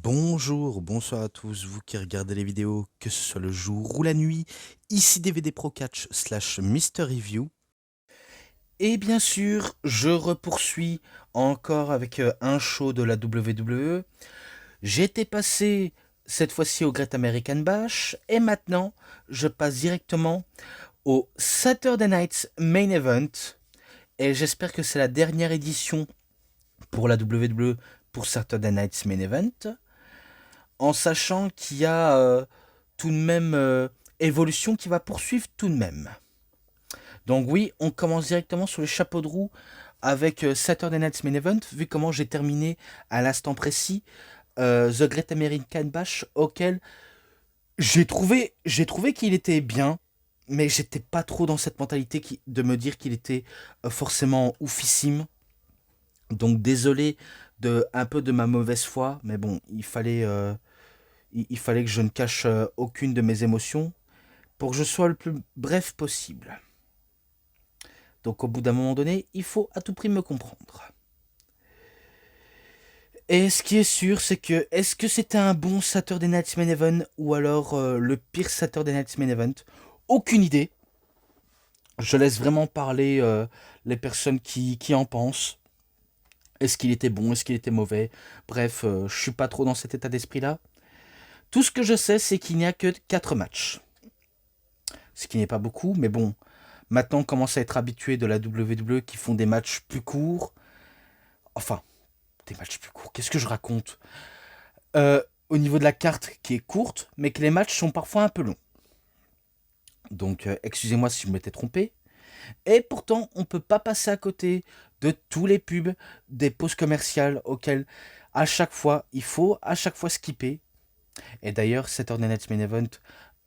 Bonjour, bonsoir à tous, vous qui regardez les vidéos, que ce soit le jour ou la nuit, ici DVD Pro Catch slash Mister Review. Et bien sûr, je repoursuis encore avec un show de la WWE. J'étais passé cette fois-ci au Great American Bash, et maintenant, je passe directement au Saturday Night's Main Event. Et j'espère que c'est la dernière édition pour la WWE pour Saturday Night's Main Event, en sachant qu'il y a tout de même évolution qui va poursuivre tout de même. Donc oui, on commence directement sur les chapeaux de roue avec Saturday Night's Main Event, vu comment j'ai terminé à l'instant précis The Great American Bash, auquel j'ai trouvé qu'il était bien, mais j'étais pas trop dans cette mentalité de me dire qu'il était forcément oufissime. Donc désolé de un peu de ma mauvaise foi, mais bon, il fallait que je ne cache aucune de mes émotions pour que je sois le plus bref possible. Donc au bout d'un moment donné, il faut à tout prix me comprendre. Et ce qui est sûr, c'est que est-ce que c'était un bon Saturday Night's Main Event ou alors le pire Saturday Night's Main Event? Aucune idée. Je laisse vraiment parler les personnes qui en pensent. Est-ce qu'il était bon? Est-ce qu'il était mauvais? Bref, je suis pas trop dans cet état d'esprit-là. Tout ce que je sais, c'est qu'il n'y a que 4 matchs. Ce qui n'est pas beaucoup, mais bon. Maintenant, on commence à être habitué de la WWE qui font des matchs plus courts. Enfin, des matchs plus courts. Qu'est-ce que je raconte? Au niveau de la carte qui est courte, mais que les matchs sont parfois un peu longs. Donc, excusez-moi si je m'étais trompé. Et pourtant, on ne peut pas passer à côté de tous les pubs, des pauses commerciales auxquelles, à chaque fois, il faut à chaque fois skipper. Et d'ailleurs, Saturday Night's Main Event,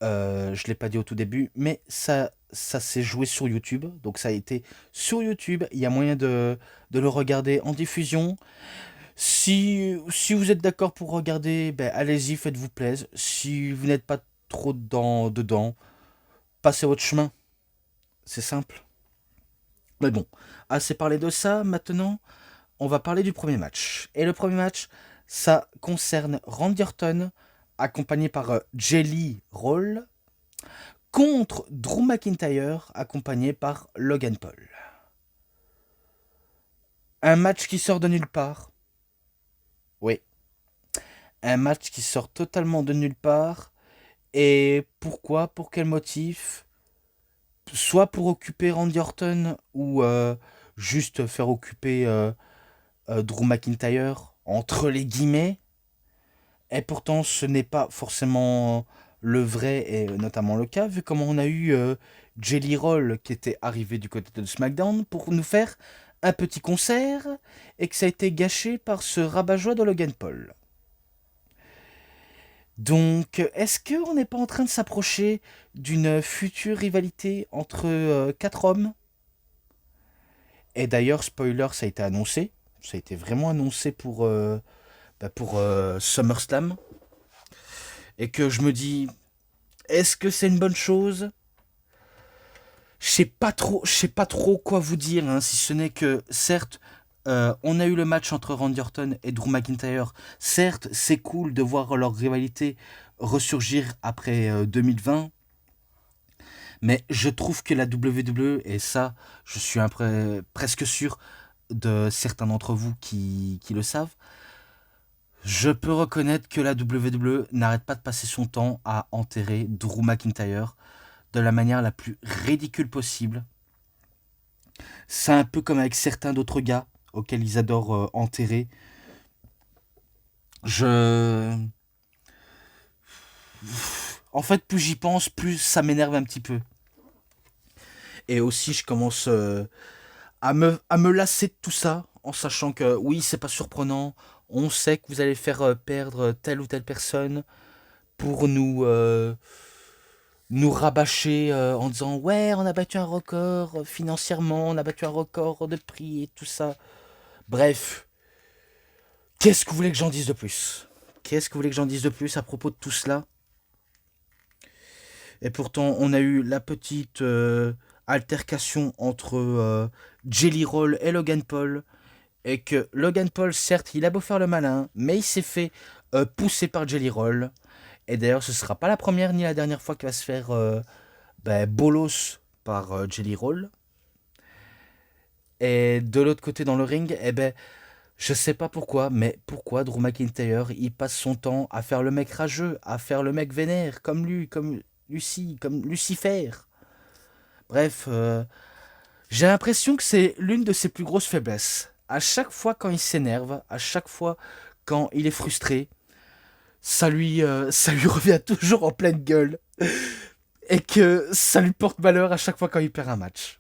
je ne l'ai pas dit au tout début, mais ça s'est joué sur YouTube. Donc ça a été sur YouTube. Il y a moyen de le regarder en diffusion. Si vous êtes d'accord pour regarder, ben, allez-y, faites-vous plaisir. Si vous n'êtes pas trop dedans, passez votre chemin. C'est simple. Mais bon, assez parlé de ça. Maintenant, on va parler du premier match. Et le premier match, ça concerne Randy Orton, accompagné par Jelly Roll, contre Drew McIntyre, accompagné par Logan Paul. Un match qui sort de nulle part. Oui, un match qui sort totalement de nulle part. Et pourquoi? Pour quel motif? Soit pour occuper Randy Orton ou juste faire occuper Drew McIntyre, entre les guillemets. Et pourtant, ce n'est pas forcément le vrai et notamment le cas, vu comment on a eu Jelly Roll qui était arrivé du côté de SmackDown pour nous faire un petit concert et que ça a été gâché par ce rabat-joie de Logan Paul. Donc, est-ce qu'on n'est pas en train de s'approcher d'une future rivalité entre 4 hommes? Et d'ailleurs, spoiler, ça a été annoncé. Ça a été vraiment annoncé pour SummerSlam. Et que je me dis, est-ce que c'est une bonne chose? Je sais pas trop quoi vous dire, hein, si ce n'est que, certes, on a eu le match entre Randy Orton et Drew McIntyre. Certes, c'est cool de voir leur rivalité ressurgir après 2020. Mais je trouve que la WWE, et ça, je suis presque sûr de certains d'entre vous qui le savent, je peux reconnaître que la WWE n'arrête pas de passer son temps à enterrer Drew McIntyre de la manière la plus ridicule possible. C'est un peu comme avec certains d'autres gars auxquels ils adorent enterrer. Je... En fait, plus j'y pense, plus ça m'énerve un petit peu. Et aussi, je commence à me lasser de tout ça, en sachant que oui, c'est pas surprenant. On sait que vous allez faire perdre telle ou telle personne pour nous rabâcher en disant ouais, on a battu un record financièrement, on a battu un record de prix et tout ça. Bref, qu'est-ce que vous voulez que j'en dise de plus? Qu'est-ce que vous voulez que j'en dise de plus à propos de tout cela? Et pourtant, on a eu la petite altercation entre Jelly Roll et Logan Paul. Et que Logan Paul, certes, il a beau faire le malin, mais il s'est fait poussé par Jelly Roll. Et d'ailleurs, ce sera pas la première ni la dernière fois qu'il va se faire bolos par Jelly Roll. Et de l'autre côté dans le ring, eh ben, je sais pas pourquoi, mais pourquoi Drew McIntyre, il passe son temps à faire le mec rageux, à faire le mec vénère, comme lui, comme Lucie, comme Lucifer. Bref, j'ai l'impression que c'est l'une de ses plus grosses faiblesses. À chaque fois quand il s'énerve, à chaque fois quand il est frustré, ça lui revient toujours en pleine gueule. Et que ça lui porte malheur à chaque fois quand il perd un match.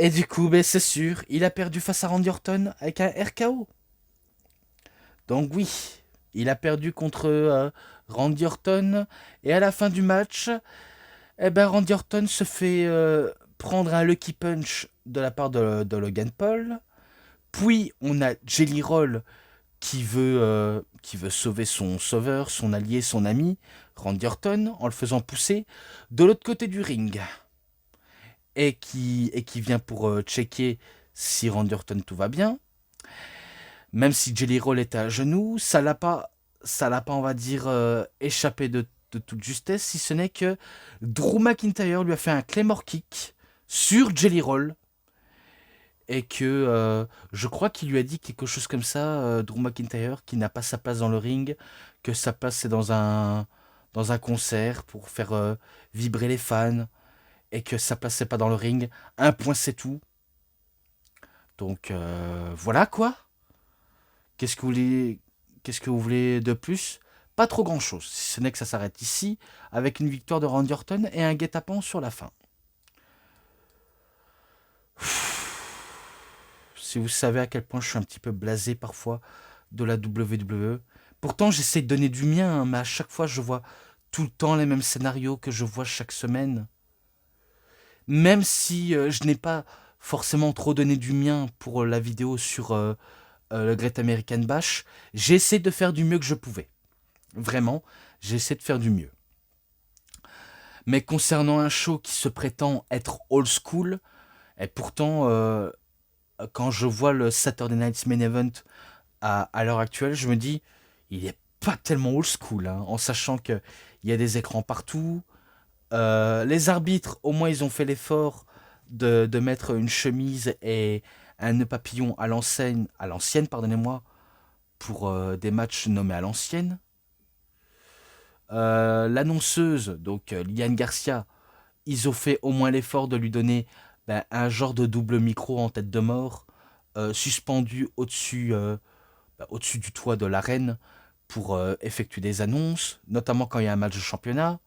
Et du coup, ben, c'est sûr, il a perdu face à Randy Orton avec un RKO. Donc oui, il a perdu contre Randy Orton. Et à la fin du match, eh ben, Randy Orton se fait prendre un Lucky Punch de la part de Logan Paul. Puis on a Jelly Roll qui veut sauver son sauveur, son allié, son ami, Randy Orton, en le faisant pousser de l'autre côté du ring. Et qui vient pour checker si Randy Orton tout va bien. Même si Jelly Roll est à genoux, ça l'a pas, on va dire, échappé de toute justesse, si ce n'est que Drew McIntyre lui a fait un Claymore Kick sur Jelly Roll. Et que je crois qu'il lui a dit quelque chose comme ça, Drew McIntyre, qui n'a pas sa place dans le ring, que sa place c'est dans un concert pour faire vibrer les fans, et que sa place c'est pas dans le ring. Un point c'est tout. Donc voilà quoi. Qu'est-ce que vous voulez, qu'est-ce que vous voulez de plus? Pas trop grand chose, si ce n'est que ça s'arrête ici, avec une victoire de Randy Orton et un guet-apens sur la fin. Si vous savez à quel point je suis un petit peu blasé parfois de la WWE. Pourtant, j'essaie de donner du mien, hein, mais à chaque fois, je vois tout le temps les mêmes scénarios que je vois chaque semaine. Même si je n'ai pas forcément trop donné du mien pour la vidéo sur le Great American Bash, j'ai essayé de faire du mieux que je pouvais. Vraiment, j'ai essayé de faire du mieux. Mais concernant un show qui se prétend être old school, et pourtant, quand je vois le Saturday Night's Main Event à l'heure actuelle, je me dis, il est pas tellement old school, hein, en sachant qu'il y a des écrans partout. Les arbitres, au moins, ils ont fait l'effort de mettre une chemise et un nœud papillon à l'ancienne, pardonnez-moi, pour des matchs nommés à l'ancienne. L'annonceuse, donc Liane Garcia, ils ont fait au moins l'effort de lui donner un genre de double micro en tête de mort, suspendu au-dessus du toit de l'arène pour effectuer des annonces, notamment quand il y a un match de championnat.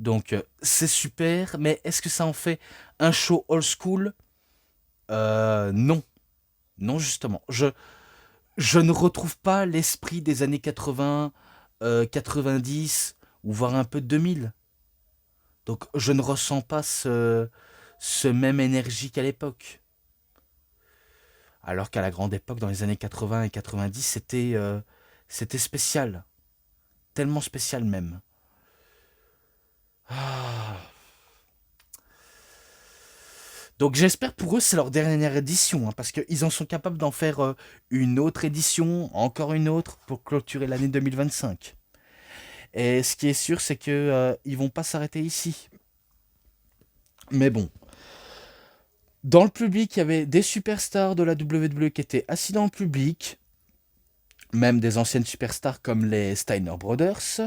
Donc c'est super, mais est-ce que ça en fait un show old school? Non. Non, justement. Je ne retrouve pas l'esprit des années 80, 90, ou voire un peu de 2000. Donc je ne ressens pas ce même énergie qu'à l'époque. Alors qu'à la grande époque, dans les années 80 et 90, c'était spécial. Tellement spécial même. Ah. Donc j'espère pour eux c'est leur dernière édition, hein, parce qu'ils en sont capables d'en faire une autre édition, encore une autre, pour clôturer l'année 2025. Et ce qui est sûr, c'est que ils vont pas s'arrêter ici. Mais bon, dans le public, il y avait des superstars de la WWE qui étaient assis dans le public, même des anciennes superstars comme les Steiner Brothers.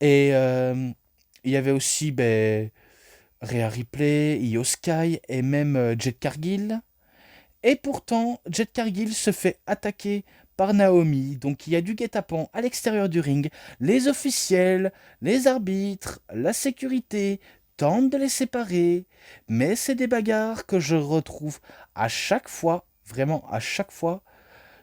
Et il y avait aussi Rhea Ripley, Io Sky et même Jet Cargill. Et pourtant, Jet Cargill se fait attaquer par Naomi. Donc il y a du guet-apens à l'extérieur du ring. Les officiels, les arbitres, la sécurité tentent de les séparer. Mais c'est des bagarres que je retrouve à chaque fois, vraiment à chaque fois,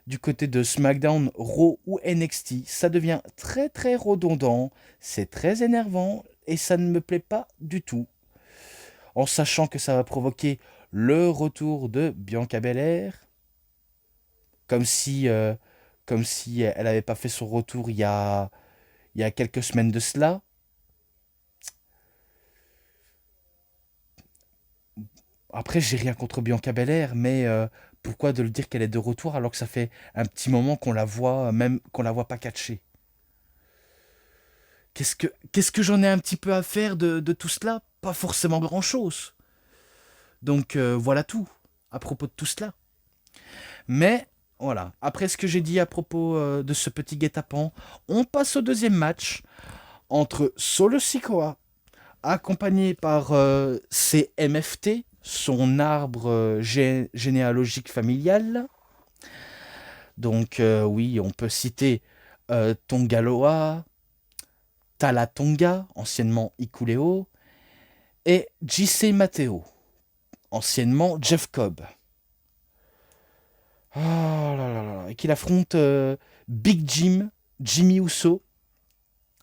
du côté de SmackDown, Raw ou NXT. Ça devient très très redondant, c'est très énervant et ça ne me plaît pas du tout. En sachant que ça va provoquer le retour de Bianca Belair, comme si, euh, comme si elle n'avait pas fait son retour il y a quelques semaines de cela. Après, j'ai rien contre Bianca Belair, mais Pourquoi de le dire qu'elle est de retour alors que ça fait un petit moment qu'on la voit, même qu'on la voit pas catcher? Qu'est-ce que j'en ai un petit peu à faire de tout cela? Pas forcément grand-chose. Donc voilà tout à propos de tout cela. Mais voilà, après ce que j'ai dit à propos de ce petit guet-apens, on passe au deuxième match entre Solo Sikoa, accompagné par ses MFT, son arbre généalogique familial. Donc oui, on peut citer Tongaloa, Talatonga, anciennement Ikuleo, et Jisei Mateo, anciennement Jeff Cobb. Oh là là là, et qu'il affronte Big Jim, Jimmy Uso.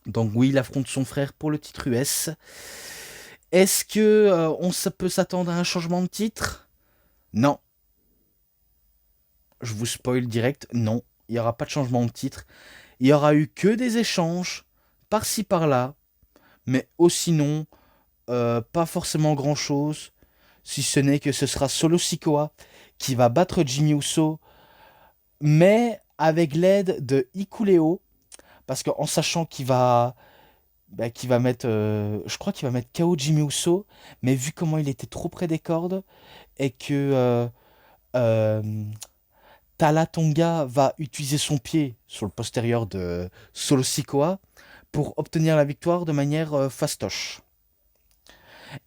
Donc oui, il affronte son frère pour le titre US. Est-ce que peut s'attendre à un changement de titre? Non. Je vous spoil direct, non. Il n'y aura pas de changement de titre. Il y aura eu que des échanges, par-ci par-là, mais aussi non, pas forcément grand-chose, si ce n'est que ce sera Solo Sikoa qui va battre Jimmy Uso, mais avec l'aide de Hikuleo, parce qu'en sachant qu'il va mettre, je crois qu'il va mettre KO Jimmy Uso, mais vu comment il était trop près des cordes, et que euh, Talatonga va utiliser son pied sur le postérieur de Solo Sikoa pour obtenir la victoire de manière fastoche.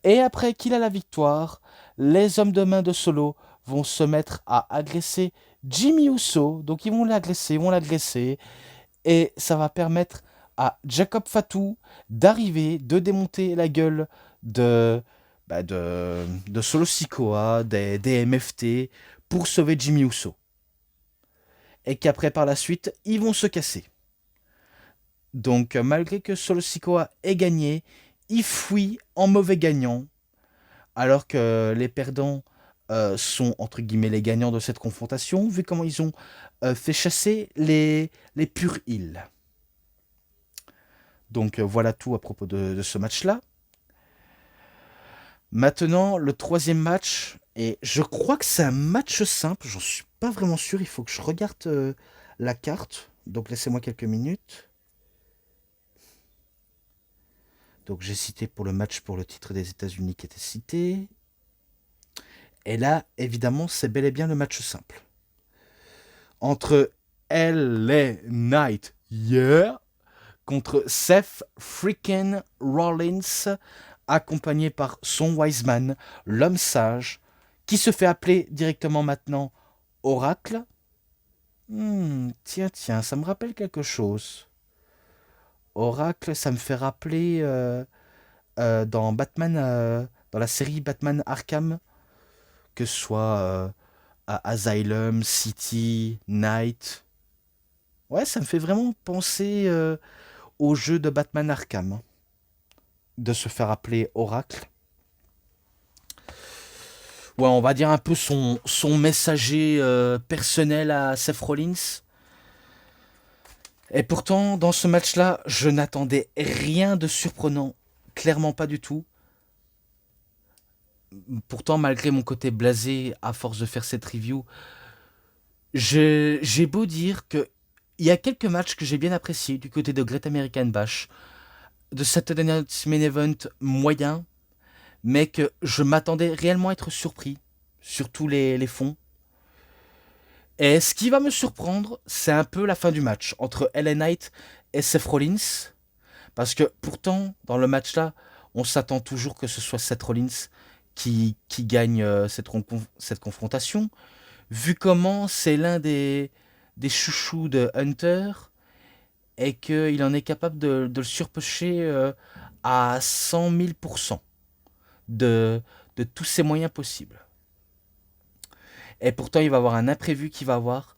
Et après qu'il a la victoire, les hommes de main de Solo vont se mettre à agresser Jimmy Uso. Donc ils vont l'agresser. Et ça va permettre à Jacob Fatu d'arriver, de démonter la gueule de Solo Sikoa, des MFT, pour sauver Jimmy Uso. Et qu'après, par la suite, ils vont se casser. Donc, malgré que Solo Sikoa ait gagné, il fuit en mauvais gagnant, alors que les perdants sont, entre guillemets, les gagnants de cette confrontation, vu comment ils ont fait chasser les purs heals. Donc voilà tout à propos de ce match-là. Maintenant, le troisième match, et je crois que c'est un match simple, j'en suis pas vraiment sûr, il faut que je regarde la carte, donc laissez-moi quelques minutes. Donc j'ai cité pour le match pour le titre des États-Unis qui était cité. Et là, évidemment, c'est bel et bien le match simple. Entre LA Knight, yeah, contre Seth freaking Rollins, accompagné par son Wiseman, l'homme sage, qui se fait appeler directement maintenant Oracle. Tiens, ça me rappelle quelque chose. Oracle, ça me fait rappeler dans Batman, dans la série Batman Arkham, que ce soit à Asylum, City, Night. Ouais, ça me fait vraiment penser au jeu de Batman Arkham, de se faire appeler Oracle. Ouais, on va dire un peu son messager personnel à Seth Rollins. Et pourtant, dans ce match-là, je n'attendais rien de surprenant. Clairement pas du tout. Pourtant, malgré mon côté blasé, à force de faire cette review, j'ai beau dire que il y a quelques matchs que j'ai bien appréciés du côté de Great American Bash, de Saturday Night Main Event moyen, mais que je m'attendais réellement à être surpris sur tous les fonds. Et ce qui va me surprendre, c'est un peu la fin du match entre LA Knight et Seth Rollins. Parce que pourtant, dans le match-là, on s'attend toujours que ce soit Seth Rollins qui gagne cette confrontation. Vu comment c'est l'un des chouchous de Hunter et qu'il en est capable de le surpêcher à 100 000% de tous ses moyens possibles. Et pourtant, il va avoir un imprévu qui va avoir.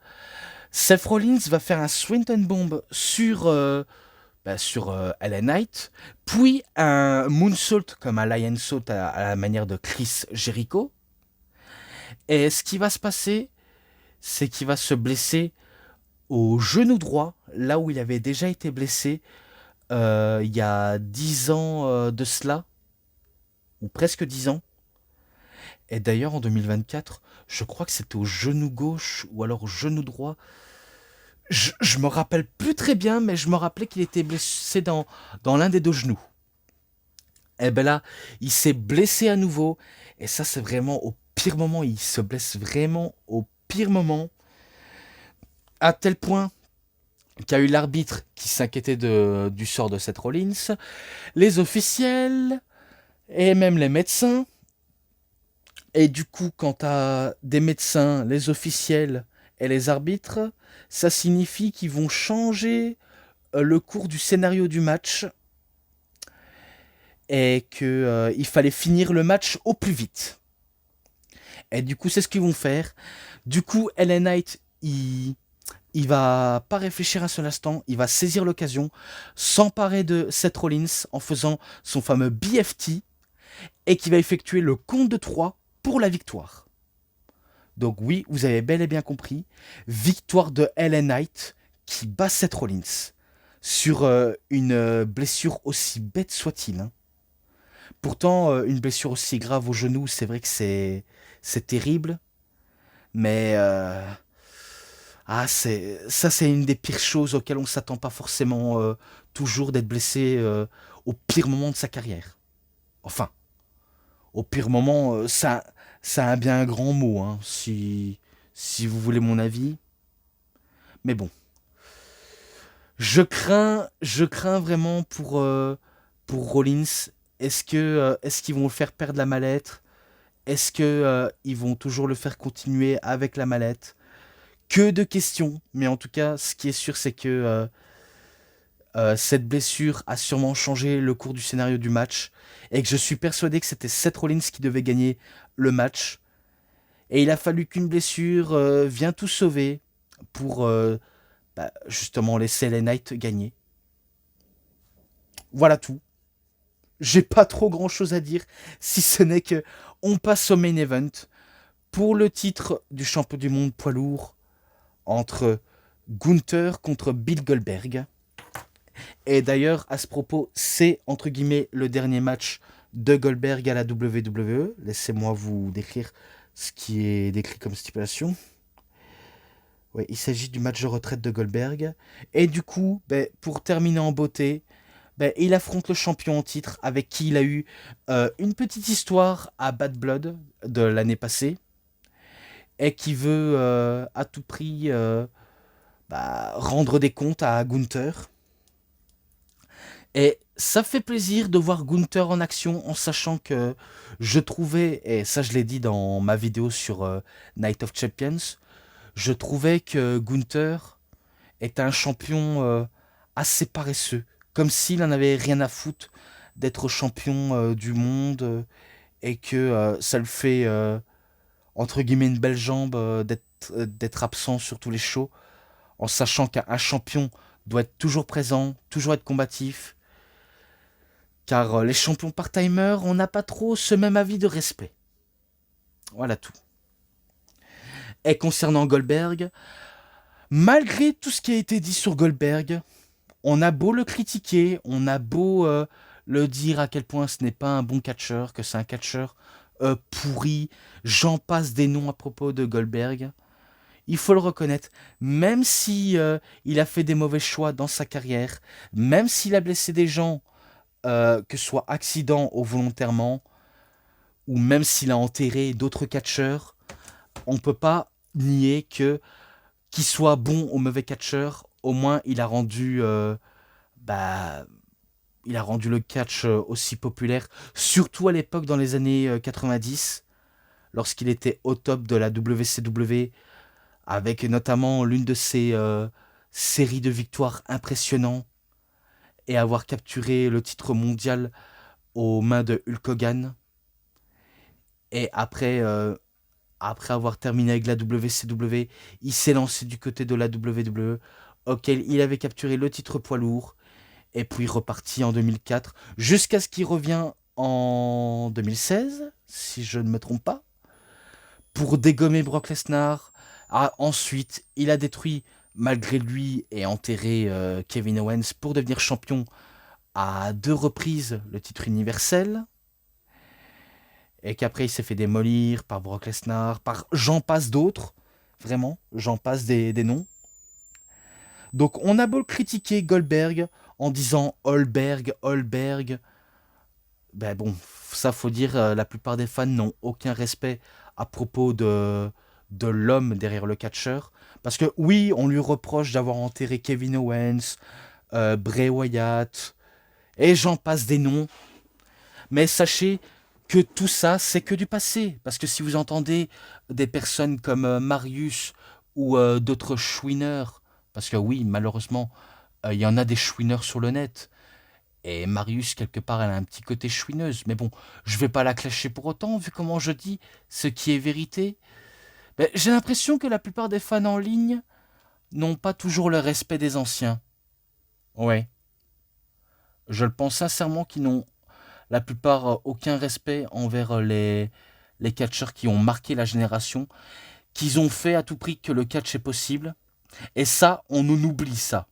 Seth Rollins va faire un Swinton Bomb sur LA Knight, puis un Moonsault comme un Lion Sault à la manière de Chris Jericho. Et ce qui va se passer, c'est qu'il va se blesser au genou droit, là où il avait déjà été blessé il y a 10 ans de cela, ou presque 10 ans. Et d'ailleurs, en 2024, je crois que c'était au genou gauche ou alors au genou droit. Je me rappelle plus très bien, mais je me rappelais qu'il était blessé dans l'un des deux genoux. Et ben là, il s'est blessé à nouveau. Et ça, c'est vraiment au pire moment. Il se blesse vraiment au pire moment. À tel point qu'il y a eu l'arbitre qui s'inquiétait du sort de Seth Rollins, les officiels et même les médecins. Et du coup, quand tu as des médecins, les officiels et les arbitres, ça signifie qu'ils vont changer le cours du scénario du match et qu'il fallait finir le match au plus vite. Et du coup, c'est ce qu'ils vont faire. Du coup, LA Knight, il va pas réfléchir un seul instant, il va saisir l'occasion, s'emparer de Seth Rollins en faisant son fameux BFT et qui va effectuer le compte de 3 pour la victoire. Donc oui, vous avez bel et bien compris, victoire de LA Knight qui bat Seth Rollins sur une blessure aussi bête soit-il. Hein. Pourtant, une blessure aussi grave au genou, c'est vrai que c'est terrible, mais c'est une des pires choses auxquelles on s'attend pas forcément toujours d'être blessé au pire moment de sa carrière. Enfin, au pire moment, ça a un bien grand mot, hein, si vous voulez mon avis. Mais bon, je crains vraiment pour Rollins. Est-ce qu'ils vont le faire perdre la mallette? Est-ce que ils vont toujours le faire continuer avec la mallette? Que de questions, mais en tout cas, ce qui est sûr, c'est que cette blessure a sûrement changé le cours du scénario du match et que je suis persuadé que c'était Seth Rollins qui devait gagner le match. Et il a fallu qu'une blessure vienne tout sauver pour justement laisser LA Knight gagner. Voilà tout. J'ai pas trop grand chose à dire, si ce n'est que on passe au main event pour le titre du champion du monde poids lourd entre Gunther contre Bill Goldberg. Et d'ailleurs, à ce propos, c'est entre guillemets le dernier match de Goldberg à la WWE. Laissez-moi vous décrire ce qui est décrit comme stipulation. Ouais, il s'agit du match de retraite de Goldberg. Et du coup, pour terminer en beauté, il affronte le champion en titre avec qui il a eu une petite histoire à Bad Blood de l'année passée et qui veut à tout prix rendre des comptes à Gunther. Et ça fait plaisir de voir Gunther en action en sachant que je trouvais, et ça je l'ai dit dans ma vidéo sur Night of Champions, je trouvais que Gunther était un champion assez paresseux, comme s'il n'en avait rien à foutre d'être champion du monde et que ça le fait entre guillemets une belle jambe d'être absent sur tous les shows, en sachant qu'un champion doit être toujours présent, toujours être combatif, car les champions part-timers, on n'a pas trop ce même avis de respect. Voilà tout. Et concernant Goldberg, malgré tout ce qui a été dit sur Goldberg, on a beau le critiquer, on a beau le dire à quel point ce n'est pas un bon catcheur, que c'est un catcheur pourri, j'en passe des noms à propos de Goldberg. Il faut le reconnaître, même si il a fait des mauvais choix dans sa carrière, même s'il a blessé des gens, que ce soit accident ou volontairement, ou même s'il a enterré d'autres catcheurs, on ne peut pas nier que qu'il soit bon ou mauvais catcheur, au moins il a rendu le catch aussi populaire, surtout à l'époque dans les années 90, lorsqu'il était au top de la WCW, avec notamment l'une de ses séries de victoires impressionnantes, et avoir capturé le titre mondial aux mains de Hulk Hogan. Et après avoir terminé avec la WCW, il s'est lancé du côté de la WWE, auquel il avait capturé le titre poids lourd, et puis reparti en 2004, jusqu'à ce qu'il revienne en 2016, si je ne me trompe pas, pour dégommer Brock Lesnar. Ensuite, il a détruit, malgré lui, et enterré Kevin Owens pour devenir champion à 2 reprises, le titre universel. et qu'après il s'est fait démolir par Brock Lesnar, par j'en passe d'autres, vraiment, j'en passe des noms. Donc on a beau le critiquer Goldberg en disant Holberg, ben bon, ça faut dire, la plupart des fans n'ont aucun respect à propos de l'homme derrière le catcheur. Parce que oui, on lui reproche d'avoir enterré Kevin Owens, Bray Wyatt, et j'en passe des noms. Mais sachez que tout ça, c'est que du passé. Parce que si vous entendez des personnes comme Marius ou d'autres chouineurs, parce que oui, malheureusement, il y en a des chouineurs sur le net. Et Marius, quelque part, elle a un petit côté chouineuse. Mais bon, je vais pas la clasher pour autant, vu comment je dis ce qui est vérité. Mais j'ai l'impression que la plupart des fans en ligne n'ont pas toujours le respect des anciens. Ouais. Je le pense sincèrement qu'ils n'ont la plupart aucun respect envers les catcheurs qui ont marqué la génération, qu'ils ont fait à tout prix que le catch est possible. Et ça, on en oublie ça.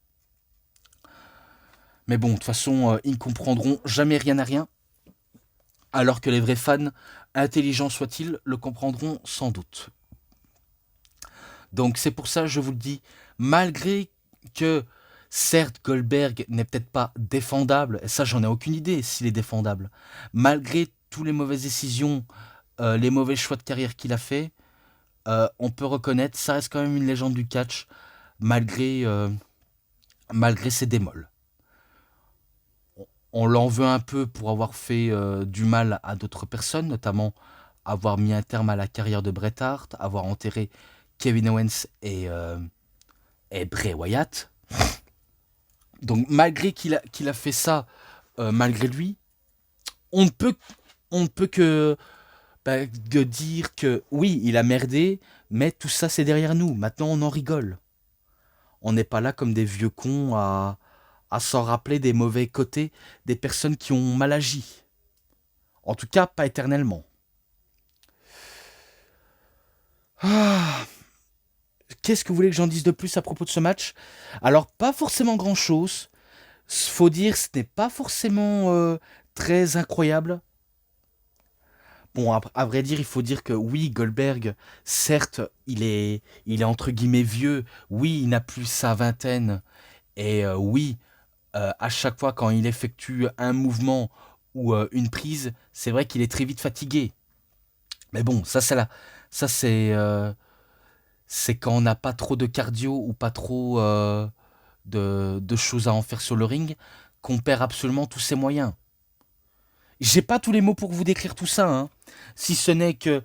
Mais bon, de toute façon, ils ne comprendront jamais rien à rien, alors que les vrais fans, intelligents soient-ils, le comprendront sans doute. Donc c'est pour ça, je vous le dis, malgré que, certes, Goldberg n'est peut-être pas défendable, et ça j'en ai aucune idée s'il est défendable, malgré toutes les mauvaises décisions, les mauvais choix de carrière qu'il a fait, on peut reconnaître, ça reste quand même une légende du catch, malgré ses démols. On l'en veut un peu pour avoir fait du mal à d'autres personnes, notamment avoir mis un terme à la carrière de Bret Hart, avoir enterré Kevin Owens et Bray Wyatt. Donc malgré qu'il a fait ça, malgré lui, on ne peut que dire que oui, il a merdé, mais tout ça c'est derrière nous. Maintenant on en rigole. On n'est pas là comme des vieux cons à s'en rappeler des mauvais côtés des personnes qui ont mal agi. En tout cas, pas éternellement. Ah, qu'est-ce que vous voulez que j'en dise de plus à propos de ce match? Alors, pas forcément grand-chose. Faut dire, ce n'est pas forcément très incroyable. Bon, à vrai dire, il faut dire que oui, Goldberg, certes, il est entre guillemets vieux. Oui, il n'a plus sa vingtaine. Et oui, à chaque fois quand il effectue un mouvement ou une prise, c'est vrai qu'il est très vite fatigué. Mais bon, ça c'est quand on n'a pas trop de cardio ou pas trop de choses à en faire sur le ring, qu'on perd absolument tous ses moyens. J'ai pas tous les mots pour vous décrire tout ça, hein. Si ce n'est que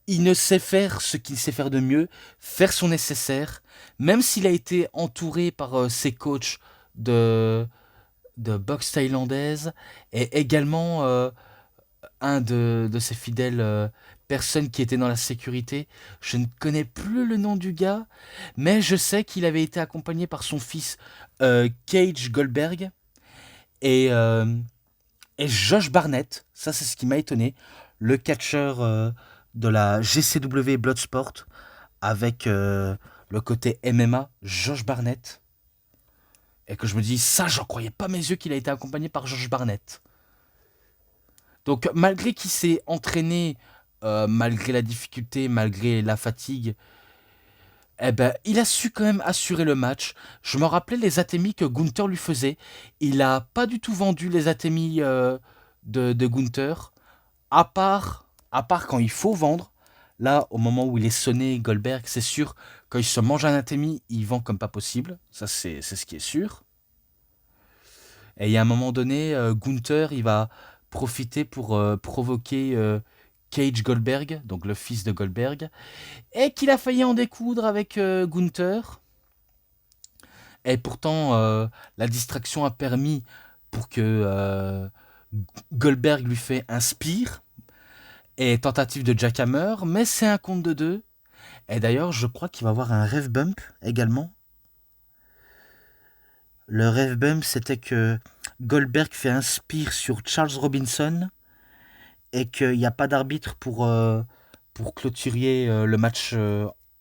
il ne sait faire ce qu'il sait faire de mieux, faire son nécessaire, même s'il a été entouré par ses coachs de, de boxe thaïlandaise et également un de ses fidèles personnes qui était dans la sécurité. Je ne connais plus le nom du gars, mais je sais qu'il avait été accompagné par son fils Cage Goldberg et, euh, et Josh Barnett. Ça, c'est ce qui m'a étonné. Le catcheur de la GCW Bloodsport avec le côté MMA, Josh Barnett. Et que je me dis, ça, j'en croyais pas mes yeux qu'il a été accompagné par Josh Barnett. Donc, malgré qu'il s'est entraîné, malgré la difficulté, malgré la fatigue, eh ben, il a su quand même assurer le match. Je me rappelais les atémies que Gunther lui faisait. Il a pas du tout vendu les atémies de Gunther, à part quand il faut vendre. Là, au moment où il est sonné, Goldberg, c'est sûr, quand il se mange un atémie, il vend comme pas possible. Ça, c'est ce qui est sûr. Et il y a un moment donné, Gunther, il va profiter pour provoquer Cage Goldberg, donc le fils de Goldberg, et qu'il a failli en découdre avec Gunther. Et pourtant, la distraction a permis pour que Goldberg lui fait un spear et tentative de jackhammer, mais c'est un compte de deux. Et d'ailleurs, je crois qu'il va y avoir un ref bump également. Le ref bump, c'était que Goldberg fait un spear sur Charles Robinson et qu'il n'y a pas d'arbitre pour clôturer le match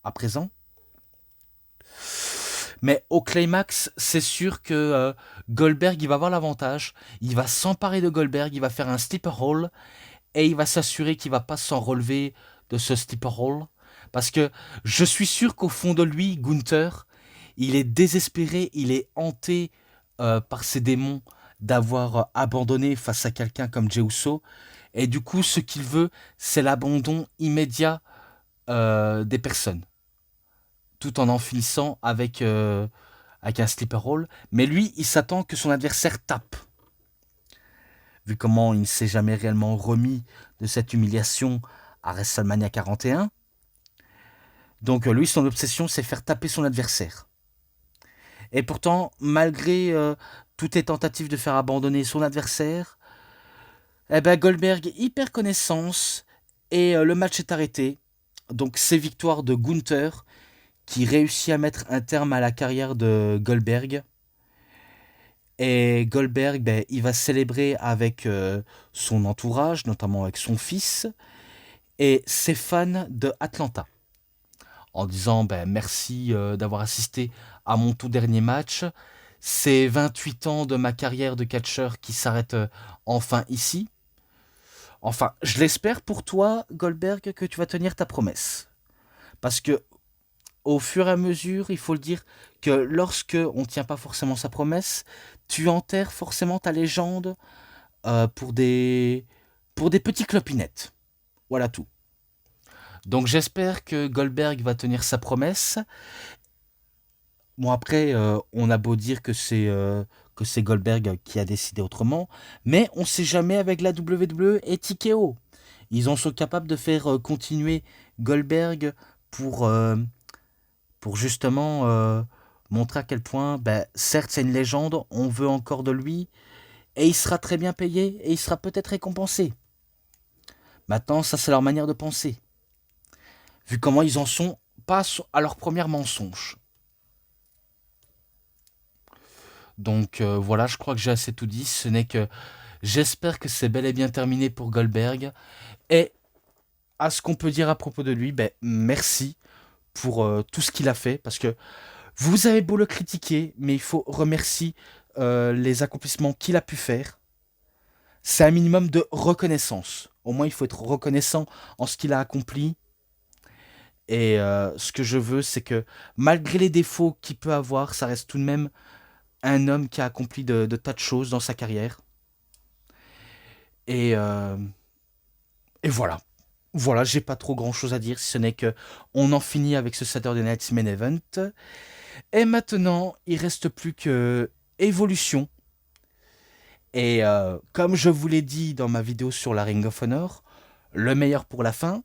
à présent. Mais au climax, c'est sûr que Goldberg il va avoir l'avantage. Il va s'emparer de Goldberg, il va faire un sleeper hold et il va s'assurer qu'il va pas s'en relever de ce sleeper hold. Parce que je suis sûr qu'au fond de lui, Gunther, il est désespéré, il est hanté par ses démons d'avoir abandonné face à quelqu'un comme Jey Uso. Et du coup, ce qu'il veut, c'est l'abandon immédiat des personnes, tout en finissant avec un sleeper roll. Mais lui, il s'attend que son adversaire tape. Vu comment il ne s'est jamais réellement remis de cette humiliation à WrestleMania 41. Donc lui, son obsession, c'est faire taper son adversaire. Et pourtant, malgré toutes les tentatives de faire abandonner son adversaire, eh ben Goldberg y perd connaissance et le match est arrêté. Donc c'est victoire de Gunther qui réussit à mettre un terme à la carrière de Goldberg. Et Goldberg, ben, il va célébrer avec son entourage, notamment avec son fils et ses fans de Atlanta, en disant ben, merci d'avoir assisté à mon tout dernier match. C'est 28 ans de ma carrière de catcheur qui s'arrête enfin ici. Enfin, je l'espère pour toi, Goldberg, que tu vas tenir ta promesse. Parce que, au fur et à mesure, il faut le dire, que lorsque on ne tient pas forcément sa promesse, tu enterres forcément ta légende pour des petits clopinettes. Voilà tout. Donc j'espère que Goldberg va tenir sa promesse. Bon après, on a beau dire que c'est Goldberg qui a décidé autrement, mais on ne sait jamais avec la WWE et TKO. Ils en sont capables de faire continuer Goldberg pour, euh, pour justement montrer à quel point, ben, certes c'est une légende, on veut encore de lui, et il sera très bien payé, et il sera peut-être récompensé. Maintenant, ça c'est leur manière de penser, vu comment ils en sont pas à leur premier mensonge. Donc voilà, je crois que j'ai assez tout dit. Ce n'est que j'espère que c'est bel et bien terminé pour Goldberg. Et à ce qu'on peut dire à propos de lui, ben, merci pour tout ce qu'il a fait. Parce que vous avez beau le critiquer, mais il faut remercier les accomplissements qu'il a pu faire. C'est un minimum de reconnaissance. Au moins, il faut être reconnaissant en ce qu'il a accompli. Et ce que je veux, c'est que malgré les défauts qu'il peut avoir, ça reste tout de même un homme qui a accompli de tas de choses dans sa carrière. Et, euh, et voilà. Voilà, j'ai pas trop grand chose à dire, si ce n'est que on en finit avec ce Saturday Night Main Event. Et maintenant, il reste plus que Evolution. Et comme je vous l'ai dit dans ma vidéo sur la Ring of Honor, le meilleur pour la fin,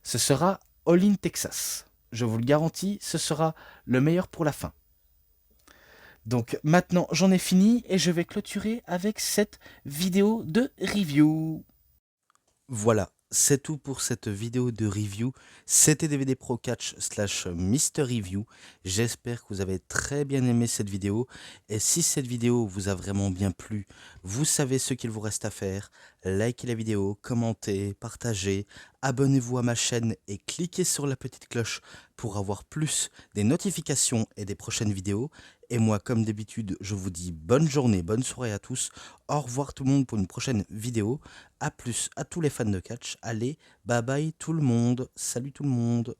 ce sera All In Texas. Je vous le garantis, ce sera le meilleur pour la fin. Donc maintenant, j'en ai fini et je vais clôturer avec cette vidéo de review. Voilà, c'est tout pour cette vidéo de review. C'était DVD Pro Catch / Mister Review. J'espère que vous avez très bien aimé cette vidéo. Et si cette vidéo vous a vraiment bien plu, vous savez ce qu'il vous reste à faire. Likez la vidéo, commentez, partagez, abonnez-vous à ma chaîne et cliquez sur la petite cloche pour avoir plus des notifications et des prochaines vidéos. Et moi, comme d'habitude, je vous dis bonne journée, bonne soirée à tous. Au revoir tout le monde pour une prochaine vidéo. A plus à tous les fans de catch. Allez, bye bye tout le monde. Salut tout le monde.